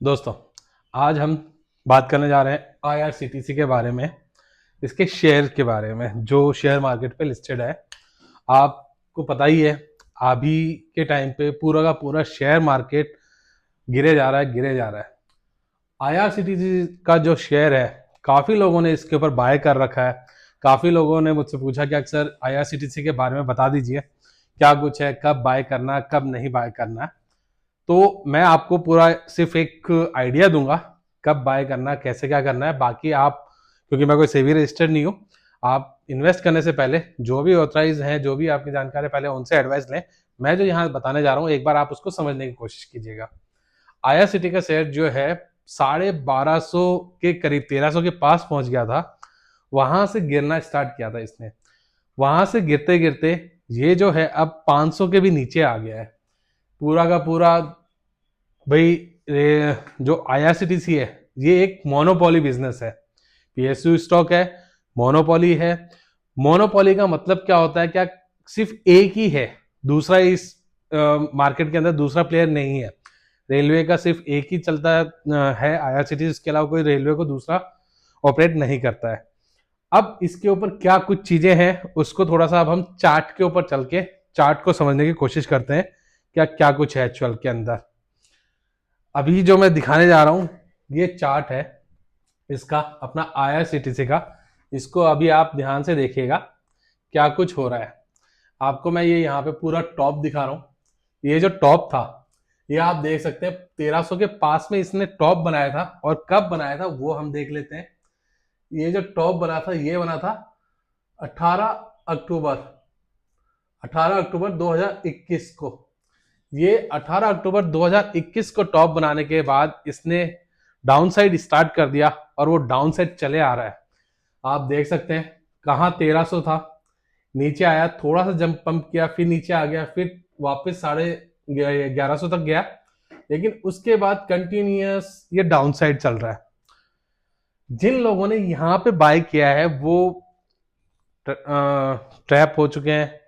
दोस्तों, आज हम बात करने जा रहे हैं आईआरसीटीसी के बारे में, इसके शेयर के बारे में जो शेयर मार्केट पे लिस्टेड है। आपको पता ही है, अभी के टाइम पे पूरा का पूरा शेयर मार्केट गिरे जा रहा है। आईआरसीटीसी का जो शेयर है, काफ़ी लोगों ने इसके ऊपर बाय कर रखा है। काफ़ी लोगों ने मुझसे पूछा कि अक्सर आईआरसीटीसी के बारे में बता दीजिए, क्या कुछ है, कब बाय करना, कब नहीं बाय करना। तो मैं आपको पूरा सिर्फ एक आइडिया दूंगा कब बाय करना, कैसे क्या करना है। बाकी आप, क्योंकि मैं कोई सेबी रजिस्टर्ड नहीं हूँ, आप इन्वेस्ट करने से पहले जो भी ऑथराइज हैं, जो भी आपकी जानकारी है, पहले उनसे एडवाइस लें। मैं जो यहाँ बताने जा रहा हूँ, एक बार आप उसको समझने की कोशिश कीजिएगा। आईआरसीटी का शेयर जो है 1250 के करीब 1300 के पास पहुंच गया था। वहां से गिरना स्टार्ट किया था इसने। वहां से गिरते गिरते ये जो है अब 500 के भी नीचे आ गया है। पूरा का पूरा भाई, जो आईआरसीटीसी है ये एक मोनोपोली बिजनेस है। पीएसयू स्टॉक है, मोनोपोली है। मोनोपोली का मतलब क्या होता है? क्या सिर्फ एक ही है, दूसरा इस मार्केट के अंदर दूसरा प्लेयर नहीं है। रेलवे का सिर्फ एक ही चलता है आईआरसीटीसी, इसके अलावा कोई रेलवे को दूसरा ऑपरेट नहीं करता है। अब इसके ऊपर क्या कुछ चीजें हैं, उसको थोड़ा सा अब हम चार्ट के ऊपर चल के चार्ट को समझने की कोशिश करते हैं, क्या क्या कुछ है एक्चुअल के अंदर। अभी जो मैं दिखाने जा रहा हूं, ये चार्ट है इसका, अपना आईआरसीटीसी का। इसको अभी आप ध्यान से देखिएगा क्या कुछ हो रहा है। आपको मैं ये यहाँ पे पूरा टॉप दिखा रहा हूं। ये जो टॉप था, ये आप देख सकते हैं 1300 के पास में इसने टॉप बनाया था। और कब बनाया था वो हम देख लेते हैं। ये जो टॉप बना था, ये बना था 18 अक्टूबर 18 अक्टूबर 2021 को। ये 18 अक्टूबर 2021 को टॉप बनाने के बाद इसने डाउन साइड स्टार्ट कर दिया और वो डाउन साइड चले आ रहा है। आप देख सकते हैं कहाँ 1300 था, नीचे आया, थोड़ा सा जंप पंप किया, फिर नीचे आ गया, फिर वापस 1150 तक गया। लेकिन उसके बाद कंटिन्यूअस ये डाउन साइड चल रहा है। जिन लोगों ने यहाँ पे बाय किया है वो ट्रैप हो चुके हैं।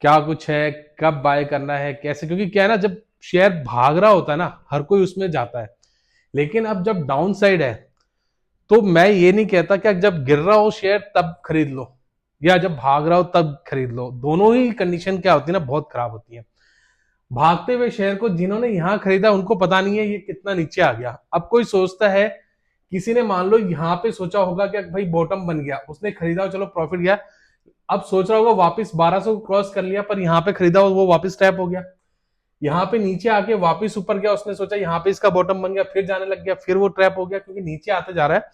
क्या कुछ है, कब बाय करना है, कैसे, क्योंकि क्या है ना, जब शेयर भाग रहा होता है ना, हर कोई उसमें जाता है। लेकिन अब जब डाउन साइड है, तो मैं ये नहीं कहता कि जब गिर रहा हो शेयर तब खरीद लो, या जब भाग रहा हो तब खरीद लो। दोनों ही कंडीशन क्या होती है ना, बहुत खराब होती है। भागते हुए शेयर को जिन्होंने यहां खरीदा उनको पता नहीं है ये कितना नीचे आ गया। अब कोई सोचता है, किसी ने मान लो यहां पे सोचा होगा कि भाई बॉटम बन गया, उसने खरीदा, चलो प्रॉफिट गया। अब सोच रहा होगा वापस 1200 क्रॉस कर लिया, पर यहाँ पे खरीदा हो वो वापस टैप हो गया। यहाँ पे नीचे आके वापस ऊपर गया, उसने सोचा यहाँ पे इसका बॉटम बन गया, फिर जाने लग गया, फिर वो ट्रैप हो गया, क्योंकि नीचे आते जा रहा है।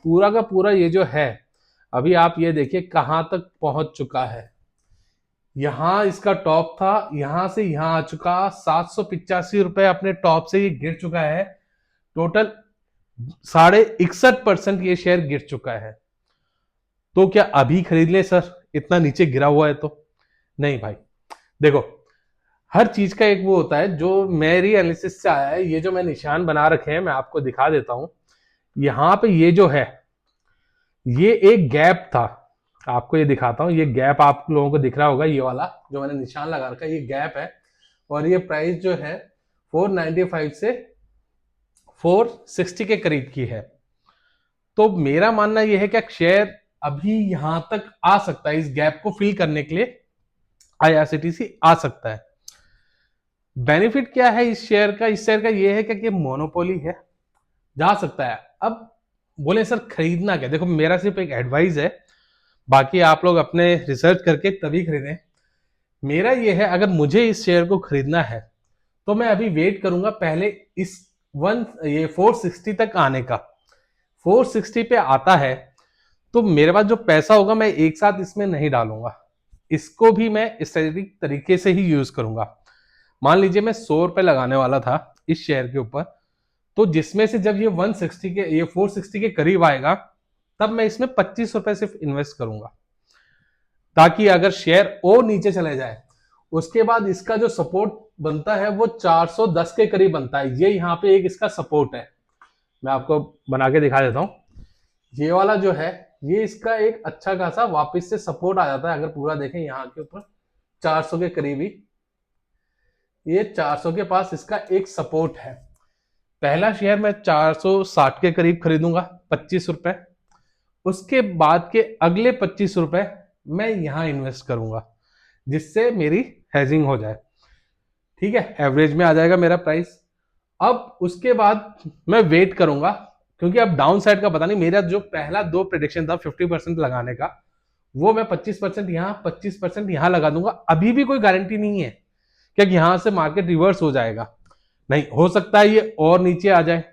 पूरा का पूरा ये जो है, अभी आप ये देखिए कहां तक पहुंच चुका है। यहां इसका टॉप था, यहां से यहां आ चुका, 785 रुपए अपने टॉप से ये गिर चुका है। टोटल 61.5% ये शेयर गिर चुका है। तो क्या अभी खरीद ले सर, इतना नीचे गिरा हुआ है तो? नहीं भाई, देखो, हर चीज का एक वो होता है। जो मेरी एनालिसिस से आया है, ये जो मैं निशान बना रखे हैं मैं आपको दिखा देता हूं। यहां पे ये जो है, ये एक गैप था। आपको ये दिखाता हूं, ये गैप आप लोगों को दिख रहा होगा, ये वाला जो मैंने निशान लगा रखा है, ये गैप है। और ये प्राइस जो है 495 से 460 के करीब की है। तो मेरा मानना यह है कि शेयर अभी यहां तक आ सकता है, इस गैप को फिल करने के लिए आईआरसीटीसी आ सकता है। बेनिफिट क्या है इस शेयर का? इस शेयर का यह है कि मोनोपोली है, जा सकता है। अब बोले सर खरीदना क्या? देखो, मेरा सिर्फ एक एडवाइस है, बाकी आप लोग अपने रिसर्च करके तभी खरीदें। मेरा यह है, अगर मुझे इस शेयर को खरीदना है तो मैं अभी वेट करूंगा पहले इस 460 तक आने का। 460 पे आता है तो मेरे पास जो पैसा होगा मैं एक साथ इसमें नहीं डालूंगा, इसको भी मैं स्ट्रेटेजिक तरीके से ही यूज करूंगा। मान लीजिए मैं 100 रुपए लगाने वाला था इस शेयर के ऊपर, तो जिसमें से जब ये 160 के, ये 460 के करीब आएगा, तब मैं इसमें 25 रुपए सिर्फ इन्वेस्ट करूंगा, ताकि अगर शेयर और नीचे चले जाए, उसके बाद इसका जो सपोर्ट बनता है वो 410 के करीब बनता है। ये यहाँ पे एक इसका सपोर्ट है, मैं आपको बना के दिखा देता हूं। ये वाला जो है, ये इसका एक अच्छा खासा वापस से सपोर्ट आ जाता है। अगर पूरा देखें यहाँ के ऊपर 400 के करीब ही, ये 400 के पास इसका एक सपोर्ट है। पहला शेयर मैं 460 के करीब खरीदूंगा, 25 रुपए। उसके बाद के अगले 25 रुपए मैं यहां इन्वेस्ट करूंगा, जिससे मेरी हेजिंग हो जाए। ठीक है, एवरेज में आ जाएगा मेरा प्राइस। अब उसके बाद मैं वेट करूंगा, क्योंकि अब डाउन साइड का पता नहीं। मेरा जो पहला 2 प्रेडिक्शन था 50% लगाने का, वो मैं 25% यहां 25% यहां लगा दूंगा। अभी भी कोई गारंटी नहीं है कि यहां से मार्केट रिवर्स हो जाएगा, नहीं, हो सकता है ये और नीचे आ जाए,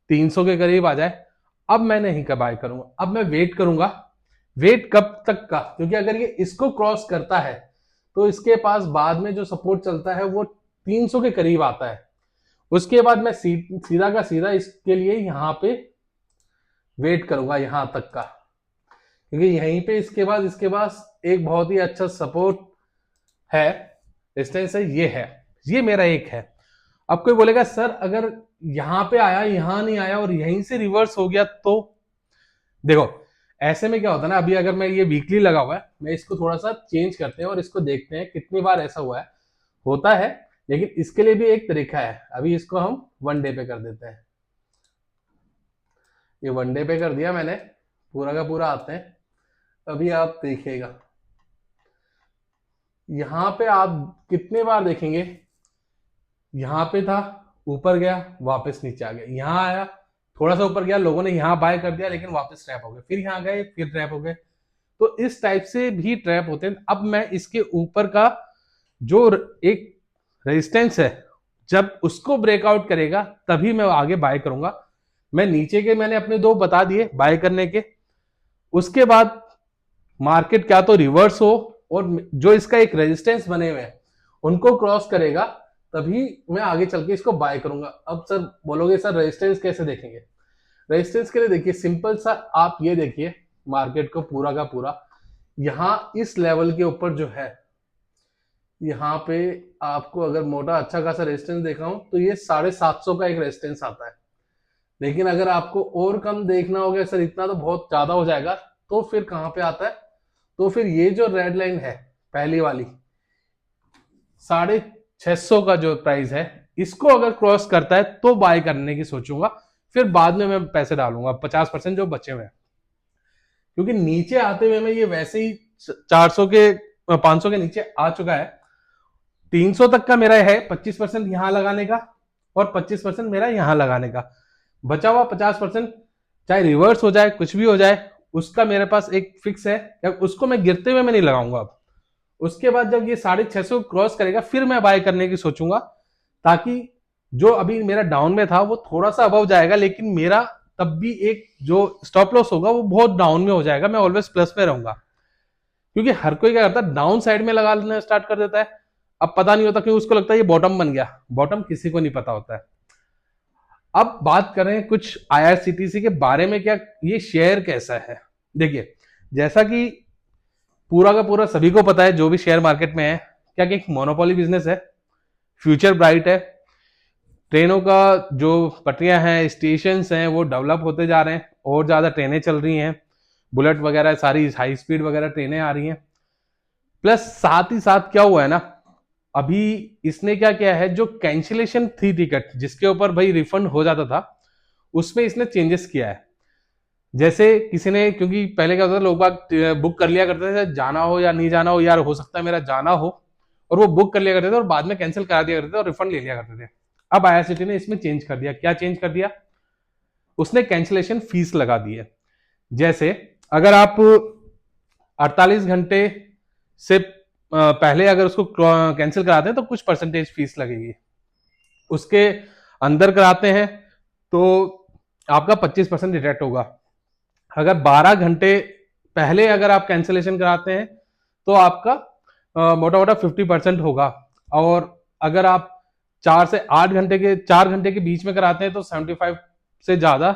300 के करीब आ जाए। अब मैं नहीं का बाय करूंगा, अब मैं वेट करूंगा। वेट कब तक का? क्योंकि अगर ये इसको क्रॉस करता है तो इसके पास बाद में जो सपोर्ट चलता है वो 300 के करीब आता है। उसके बाद मैं सीधा का सीधा इसके लिए यहां पे वेट करूंगा, यहां तक का, क्योंकि यहीं पे इसके बाद एक बहुत ही अच्छा सपोर्ट है, रेजिस्टेंस है, ये मेरा एक है। अब कोई बोलेगा सर अगर यहां पे आया, यहां नहीं आया और यहीं से रिवर्स हो गया तो? देखो ऐसे में क्या होता है ना, अभी अगर मैं ये वीकली लगा हुआ है, मैं इसको थोड़ा सा चेंज करते हैं और इसको देखते हैं कितनी बार ऐसा हुआ है, होता है। लेकिन इसके लिए भी एक तरीका है। अभी इसको हम 1 डे पे कर देते हैं। ये 1 डे पे कर दिया मैंने, पूरा का पूरा आते हैं। अभी आप देखिएगा, यहां पे आप कितने बार देखेंगे, यहां पे था, ऊपर गया, वापस नीचे आ गया, यहां आया, थोड़ा सा ऊपर गया, लोगों ने यहां बाय कर दिया, लेकिन वापस ट्रैप हो गए, फिर यहां गए, फिर ट्रैप हो गए। तो इस टाइप से भी ट्रैप होते हैं। अब मैं इसके ऊपर का जो एक रेजिस्टेंस है, जब उसको ब्रेकआउट करेगा तभी मैं आगे बाय करूंगा। मैं नीचे के मैंने अपने 2 बता दिए बाय करने के। उसके बाद मार्केट क्या तो रिवर्स हो और जो इसका एक रेजिस्टेंस बने हुए हैं उनको क्रॉस करेगा, तभी मैं आगे चल के इसको बाय करूंगा। अब सर बोलोगे सर रेजिस्टेंस कैसे देखेंगे? रेजिस्टेंस के लिए देखिए सिंपल सा, आप ये देखिए मार्केट को पूरा का पूरा, यहां इस लेवल के ऊपर जो है, यहाँ पे आपको अगर मोटा अच्छा खासा रेजिस्टेंस देखा हूं तो ये 750 का एक रेजिस्टेंस आता है। लेकिन अगर आपको और कम देखना हो गया सर इतना तो बहुत ज्यादा हो जाएगा, तो फिर कहां पे आता है? तो फिर ये जो रेड लाइन है पहली वाली, 650 का जो प्राइस है, इसको अगर क्रॉस करता है तो बाय करने की सोचूंगा। फिर बाद में मैं पैसे डालूंगा 50% जो बचे हुए हैं, क्योंकि नीचे आते हुए मैं ये वैसे ही 400 के 500 के नीचे आ चुका है। 300 तक का मेरा है 25% यहां लगाने का और 25% मेरा यहां लगाने का। बचा हुआ 50% चाहे रिवर्स हो जाए, कुछ भी हो जाए, उसका मेरे पास एक फिक्स है, उसको मैं गिरते हुए मैं नहीं लगाऊंगा अब। उसके बाद जब ये 650 क्रॉस करेगा फिर मैं बाय करने की सोचूंगा, ताकि जो अभी मेरा डाउन में था वो थोड़ा सा अबव जाएगा, लेकिन मेरा तब भी एक जो स्टॉप लॉस होगा वो बहुत डाउन में हो जाएगा। मैं ऑलवेज प्लस में रहूंगा, क्योंकि हर कोई क्या करता है, डाउन साइड में लगा लेना स्टार्ट कर देता है। अब पता नहीं होता क्यों, उसको लगता है ये बॉटम बन गया। बॉटम किसी को नहीं पता होता है। अब बात करें कुछ आईआरसीटीसी के बारे में, क्या ये शेयर कैसा है। देखिए जैसा कि पूरा का पूरा सभी को पता है जो भी शेयर मार्केट में है, क्या कि एक मोनोपोली बिजनेस है, फ्यूचर ब्राइट है। ट्रेनों का जो पटरियां हैं, स्टेशन हैं, वो डेवलप होते जा रहे हैं और ज्यादा ट्रेनें चल रही हैं, बुलेट वगैरह सारी हाई स्पीड वगैरह ट्रेनें आ रही हैं। प्लस साथ ही साथ क्या हुआ है ना, अभी इसने क्या किया है, जो कैंसिलेशन थी टिकट जिसके ऊपर भाई रिफंड हो जाता था, उसमें इसने चेंजेस किया है। जैसे किसी ने, क्योंकि पहले क्या होता था, लोग बाग बुक कर लिया करते थे, जाना हो या नहीं जाना हो, यार हो सकता है मेरा जाना हो, और वो बुक कर लिया करते थे और बाद में कैंसिल करा दिया करते थे और रिफंड ले लिया करते थे। अब आईआरसीटी ने इसमें चेंज कर दिया। क्या चेंज कर दिया? उसने कैंसिलेशन फीस लगा दी है। जैसे अगर आप 48 घंटे से पहले अगर उसको कैंसिल कराते हैं तो कुछ परसेंटेज फीस लगेगी, उसके अंदर कराते हैं तो आपका 25% डिडक्ट होगा। अगर 12 घंटे पहले अगर आप कैंसिलेशन कराते हैं तो आपका मोटा मोटा 50% होगा। और अगर आप 4 घंटे के बीच में कराते हैं तो 75 से ज्यादा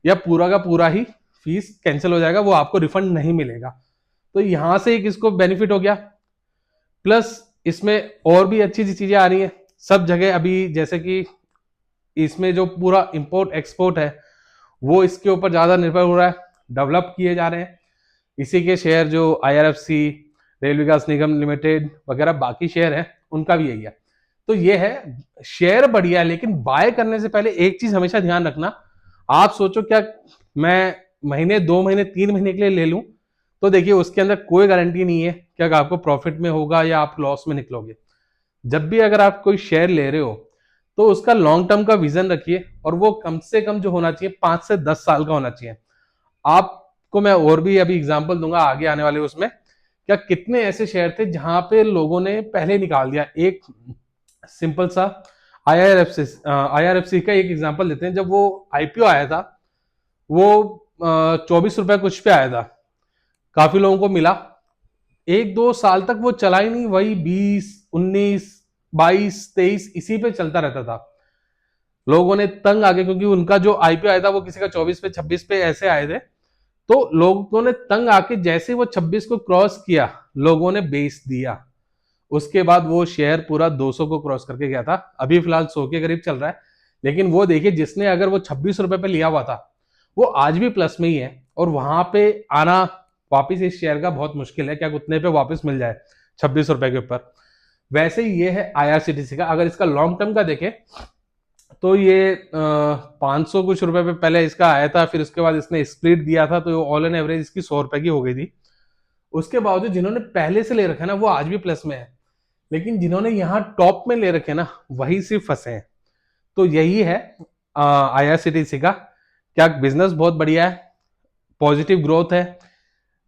या पूरा का पूरा ही फीस कैंसिल हो जाएगा, वो आपको रिफंड नहीं मिलेगा। तो यहां से एक इसको बेनिफिट हो गया। प्लस इसमें और भी अच्छी चीजें आ रही हैं सब जगह अभी, जैसे कि इसमें जो पूरा इंपोर्ट एक्सपोर्ट है वो इसके ऊपर ज्यादा निर्भर हो रहा है, डेवलप किए जा रहे हैं। इसी के शेयर जो आईआरएफसी, रेल विकास निगम लिमिटेड वगैरह बाकी शेयर हैं, उनका भी यही है। तो ये है, शेयर बढ़िया है, लेकिन बाय करने से पहले एक चीज हमेशा ध्यान रखना। आप सोचो क्या मैं महीने 2 महीने 3 महीने के लिए ले लूं, तो देखिए उसके अंदर कोई गारंटी नहीं है कि अगर आपको प्रॉफिट में होगा या आप लॉस में निकलोगे। जब भी अगर आप कोई शेयर ले रहे हो तो उसका लॉन्ग टर्म का विजन रखिए, और वो कम से कम जो होना चाहिए 5 से 10 साल का होना चाहिए। आपको मैं और भी अभी एग्जांपल दूंगा आगे आने वाले उसमें, क्या कितने ऐसे शेयर थे जहां पे लोगों ने पहले निकाल दिया। एक सिंपल सा आईआरएफसी का एक एग्जांपल देते हैं। जब वो आईपीओ आया था, वो 24 रुपए कुछ पे आया था, काफी लोगों को मिला। 1-2 साल तक वो चला ही नहीं, वही 20, 19, 22, 23 इसी पे चलता रहता था। लोगों ने तंग आ गए, क्योंकि उनका जो आईपीओ आया था वो किसी का 24 पे 26 पे ऐसे आए थे। तो लोगों ने तंग आके जैसे वो 26 को क्रॉस किया, लोगों ने बेच दिया। उसके बाद वो शेयर पूरा 200 को क्रॉस करके गया था। अभी फिलहाल 100 के करीब चल रहा है। लेकिन वो देखिए, जिसने अगर वो 26 रुपए पे लिया हुआ था, वो आज भी प्लस में ही है। और वहां पे आना वापिस इस शेयर का बहुत मुश्किल है, क्या उतने पे वापस मिल जाए 26 रुपए के ऊपर। वैसे ही ये है आईआरसीटीसी का। अगर इसका लॉन्ग टर्म का देखें तो ये 500 कुछ रुपए पे पहले इसका आया था, फिर उसके बाद इसने स्प्लिट दिया था, तो ऑल एन एवरेज इसकी 100 रुपए की हो गई थी। उसके बावजूद जिन्होंने पहले से ले रखा है ना, वो आज भी प्लस में है। लेकिन जिन्होंने यहाँ टॉप में ले रखे ना, वही सिर्फ फंसे हैं। तो यही है आईआरसीटीसी का। क्या बिजनेस बहुत बढ़िया है, पॉजिटिव ग्रोथ है,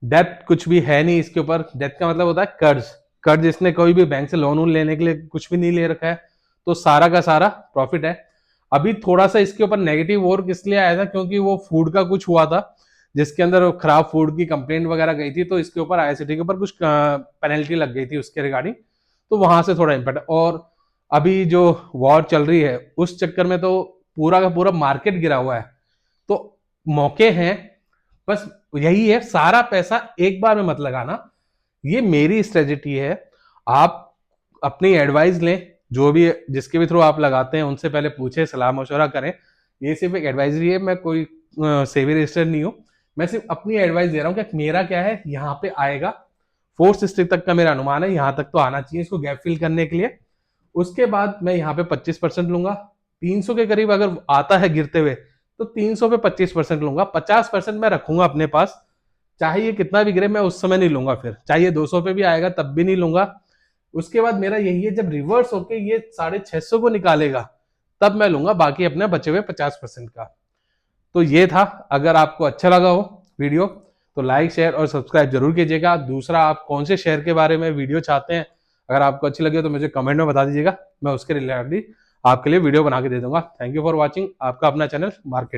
डेप्थ कुछ भी है नहीं इसके ऊपर। डेप्थ का मतलब होता है कर्ज। कर्ज इसने कोई भी बैंक से लोन लेने के लिए कुछ भी नहीं ले रखा है, तो सारा का सारा प्रॉफिट है। अभी थोड़ा सा इसके ऊपर नेगेटिव और किस लिए आया था, क्योंकि वो फूड का कुछ हुआ था, जिसके अंदर खराब फूड की कंप्लेंट वगैरह गई थी, तो इसके ऊपर आईआरसीटी के ऊपर कुछ पेनल्टी लग गई थी उसके रिगार्डिंग। तो वहां से थोड़ा इम्पैक्ट। और अभी जो वॉर चल रही है उस चक्कर में तो पूरा का पूरा मार्केट गिरा हुआ है। तो मौके हैं, बस यही है, सारा पैसा एक बार में मत लगाना। ये मेरी स्ट्रेटेजी है। आप अपनी एडवाइस लें, जो भी जिसके भी थ्रू आप लगाते हैं उनसे पहले पूछे, सलाह मशवरा करें। ये सिर्फ एक एडवाइजरी है, मैं कोई सेवी रजिस्टर नहीं हूं। मैं सिर्फ अपनी एडवाइस दे रहा हूं कि मेरा क्या है, यहाँ पे आएगा 460 तक का मेरा अनुमान है, यहां तक तो आना चाहिए इसको गैप फिल करने के लिए। उसके बाद मैं यहाँ पे 25% लूंगा। 300 के करीब अगर आता है गिरते हुए, तो 300 पे 25% लूंगा। 50% मैं रखूंगा अपने पास, चाहे ये कितना भी गिरे मैं उस समय नहीं लूंगा। फिर चाहे ये 200 पे भी आएगा तब भी नहीं लूंगा। उसके बाद मेरा यही है, जब रिवर्स होके ये 650 को निकालेगा तब मैं लूंगा, बाकी अपने बचे हुए 50% का। तो ये था। अगर आपको अच्छा लगा हो वीडियो तो लाइक शेयर और सब्सक्राइब जरूर कीजिएगा। दूसरा, आप कौन से शेयर के बारे में वीडियो चाहते हैं, अगर आपको अच्छी लगे तो मुझे कमेंट में बता दीजिएगा, मैं उसके रिलेटेड आपके लिए वीडियो बना के दे दूंगा। Thank you for watching. आपका अपना चैनल मार्केट है।